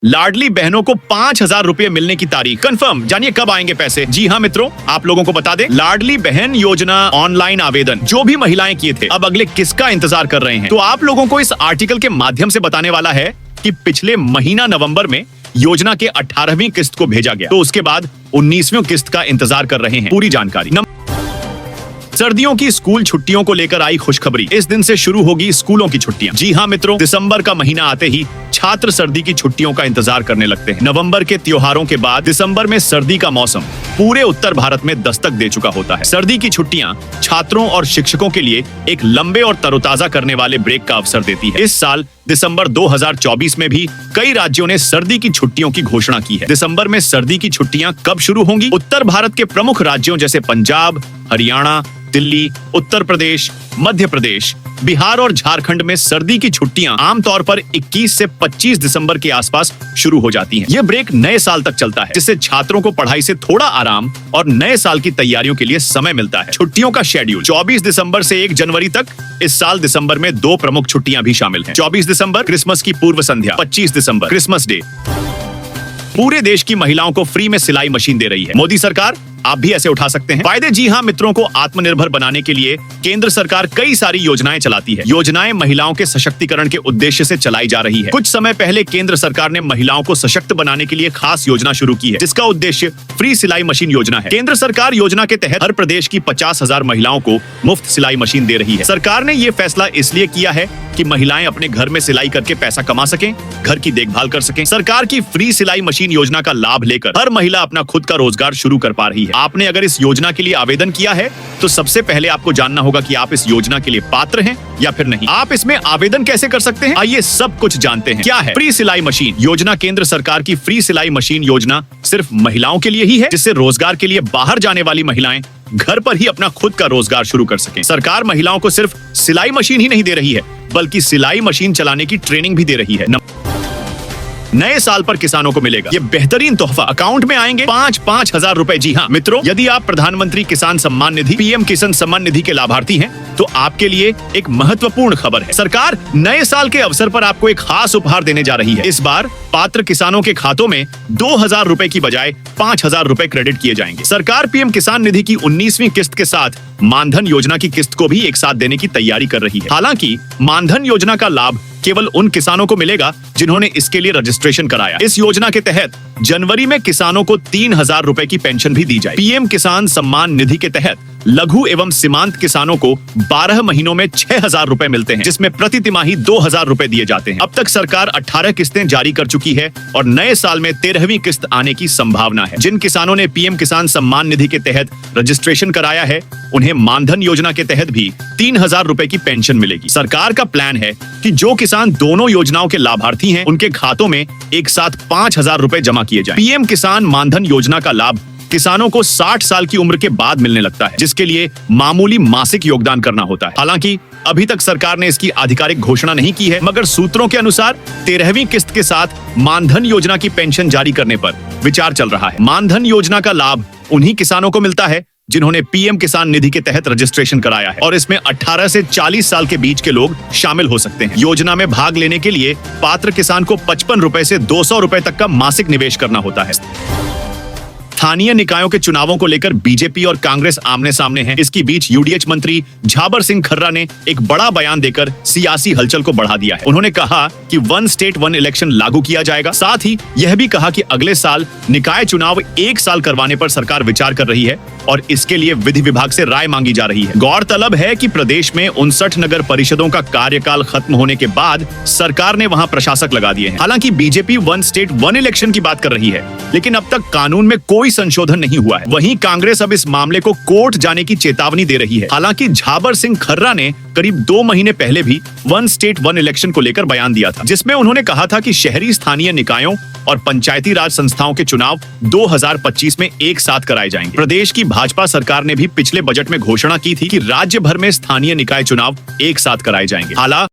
लाडली बहनों को 5,000 रुपए मिलने की तारीख कंफर्म। जानिए कब आएंगे पैसे। जी हाँ मित्रों, आप लोगों को बता दें, लाडली बहन योजना ऑनलाइन आवेदन जो भी महिलाएं किए थे, अब अगले किसका इंतजार कर रहे हैं। तो आप लोगों को इस आर्टिकल के माध्यम से बताने वाला है कि पिछले महीना नवंबर में योजना के 18वीं किस्त को भेजा गया, तो उसके बाद 19वीं किस्त का इंतजार कर रहे हैं। पूरी जानकारी। सर्दियों की स्कूल छुट्टियों को लेकर आई खुशखबरी। इस दिन से शुरू होगी स्कूलों की छुट्टियां। जी हाँ मित्रों, दिसंबर का महीना आते ही छात्र सर्दी की छुट्टियों का इंतजार करने लगते हैं। नवंबर के त्योहारों के बाद दिसंबर में सर्दी का मौसम पूरे उत्तर भारत में दस्तक दे चुका होता है। सर्दी की छुट्टियां छात्रों और शिक्षकों के लिए एक लंबे और तरोताजा करने वाले ब्रेक का अवसर देती है। इस साल दिसंबर 2024 में भी कई राज्यों ने सर्दी की छुट्टियों की घोषणा की है। दिसंबर में सर्दी की छुट्टियां कब शुरू होंगी? उत्तर भारत के प्रमुख राज्यों जैसे पंजाब, हरियाणा, दिल्ली, उत्तर प्रदेश, मध्य प्रदेश, बिहार और झारखंड में सर्दी की छुट्टियां आमतौर पर 21 से 25 दिसंबर के आसपास शुरू हो जाती हैं। यह ब्रेक नए साल तक चलता है, जिससे छात्रों को पढ़ाई से थोड़ा आराम और नए साल की तैयारियों के लिए समय मिलता है। छुट्टियों का शेड्यूल 24 दिसंबर से 1 जनवरी तक। इस साल दिसंबर में 2 प्रमुख छुट्टियां भी शामिल हैं। 24 दिसंबर क्रिसमस की पूर्व संध्या, 25 दिसंबर क्रिसमस डे। पूरे देश की महिलाओं को फ्री में सिलाई मशीन दे रही है मोदी सरकार। आप भी ऐसे उठा सकते हैं फायदे। जी हाँ मित्रों, को आत्मनिर्भर बनाने के लिए केंद्र सरकार कई सारी योजनाएं चलाती है। योजनाएं महिलाओं के सशक्तिकरण के उद्देश्य से चलाई जा रही है। कुछ समय पहले केंद्र सरकार ने महिलाओं को सशक्त बनाने के लिए खास योजना शुरू की है, जिसका उद्देश्य फ्री सिलाई मशीन योजना है। केंद्र सरकार योजना के तहत हर प्रदेश की 50,000 महिलाओं को मुफ्त सिलाई मशीन दे रही है। सरकार ने ये फैसला इसलिए किया है कि महिलाएं अपने घर में सिलाई करके पैसा कमा सकें, घर की देखभाल कर सकें। सरकार की फ्री सिलाई मशीन योजना का लाभ लेकर हर महिला अपना खुद का रोजगार शुरू कर पा रही है। आपने अगर इस योजना के लिए आवेदन किया है तो सबसे पहले आपको जानना होगा कि आप इस योजना के लिए पात्र हैं या फिर नहीं। आप इसमें आवेदन कैसे कर सकते हैं, आइए सब कुछ जानते हैं। क्या है फ्री सिलाई मशीन योजना? केंद्र सरकार की फ्री सिलाई मशीन योजना सिर्फ महिलाओं के लिए ही है, जिससे रोजगार के लिए बाहर जाने वाली महिलाएं घर पर ही अपना खुद का रोजगार शुरू कर सकें। सरकार महिलाओं को सिर्फ सिलाई मशीन ही नहीं दे रही है, बल्कि सिलाई मशीन चलाने की ट्रेनिंग भी दे रही है। नए साल पर किसानों को मिलेगा ये बेहतरीन तोहफा। अकाउंट में आएंगे 5-5 हजार रुपए। जी हाँ मित्रों, यदि आप प्रधानमंत्री किसान सम्मान निधि पीएम किसान सम्मान निधि के लाभार्थी हैं, तो आपके लिए एक महत्वपूर्ण खबर है। सरकार नए साल के अवसर पर आपको एक खास उपहार देने जा रही है। इस बार पात्र किसानों के खातों में 2,000 रुपए की बजाय 5,000 रुपए क्रेडिट किए जाएंगे। सरकार पीएम किसान निधि की 19वीं किस्त के साथ मानधन योजना की किस्त को भी एक साथ देने की तैयारी कर रही है। हालांकि मानधन योजना का लाभ केवल उन किसानों को मिलेगा जिन्होंने इसके लिए रजिस्ट्रेशन कराया। इस योजना के तहत जनवरी में किसानों को 3,000 रुपए की पेंशन भी दी जाए। पीएम किसान सम्मान निधि के तहत लघु एवं सीमांत किसानों को 12 महीनों में 6,000 रुपए मिलते हैं, जिसमें प्रति तिमाही 2,000 रुपए दिए जाते हैं। अब तक सरकार 18 किस्तें जारी कर चुकी है और नए साल में 13वीं किस्त आने की संभावना है। जिन किसानों ने पीएम किसान सम्मान निधि के तहत रजिस्ट्रेशन कराया है, उन्हें मानधन योजना के तहत भी 3,000 रुपए की पेंशन मिलेगी। सरकार का प्लान है कि जो किसान दोनों योजनाओं के लाभार्थी हैं, उनके खातों में एक साथ 5,000 रुपए जमा किए जाएं। पीएम किसान मानधन योजना का लाभ किसानों को 60 साल की उम्र के बाद मिलने लगता है, जिसके लिए मामूली मासिक योगदान करना होता है। हालांकि अभी तक सरकार ने इसकी आधिकारिक घोषणा नहीं की है, मगर सूत्रों के अनुसार 13वीं किस्त के साथ मानधन योजना की पेंशन जारी करने पर विचार चल रहा है। मानधन योजना का लाभ उन्हीं किसानों को मिलता है जिन्होंने पीएम किसान निधि के तहत रजिस्ट्रेशन कराया है, और इसमें 18 से 40 साल के बीच के लोग शामिल हो सकते हैं। योजना में भाग लेने के लिए पात्र किसान को 55 रुपए से 200 रुपए तक का मासिक निवेश करना होता है। स्थानीय निकायों के चुनावों को लेकर बीजेपी और कांग्रेस आमने सामने हैं। इसके बीच यूडीएच मंत्री झाबर सिंह खर्रा ने एक बड़ा बयान देकर सियासी हलचल को बढ़ा दिया है। उन्होंने कहा कि 1 स्टेट 1 इलेक्शन लागू किया जाएगा। साथ ही यह भी कहा कि अगले साल निकाय चुनाव 1 साल करवाने पर सरकार विचार कर रही है और इसके लिए विधि विभाग से राय मांगी जा रही है। गौरतलब है कि प्रदेश में 59 नगर परिषदों का कार्यकाल खत्म होने के बाद सरकार ने वहां प्रशासक लगा दिए हैं। हालांकि बीजेपी 1 स्टेट 1 इलेक्शन की बात कर रही है, लेकिन अब तक कानून में कोई संशोधन नहीं हुआ है। वहीं कांग्रेस अब इस मामले को कोर्ट जाने की चेतावनी दे रही है। हालांकि झाबर सिंह खर्रा ने करीब 2 महीने पहले भी 1 स्टेट 1 इलेक्शन को लेकर बयान दिया था, जिसमें उन्होंने कहा था कि शहरी स्थानीय निकायों और पंचायती राज संस्थाओं के चुनाव 2025 में एक साथ कराए जाएंगे। प्रदेश की भाजपा सरकार ने भी पिछले बजट में घोषणा की थी कि राज्य भर में स्थानीय निकाय चुनाव एक साथ कराए जाएंगे। हालांकि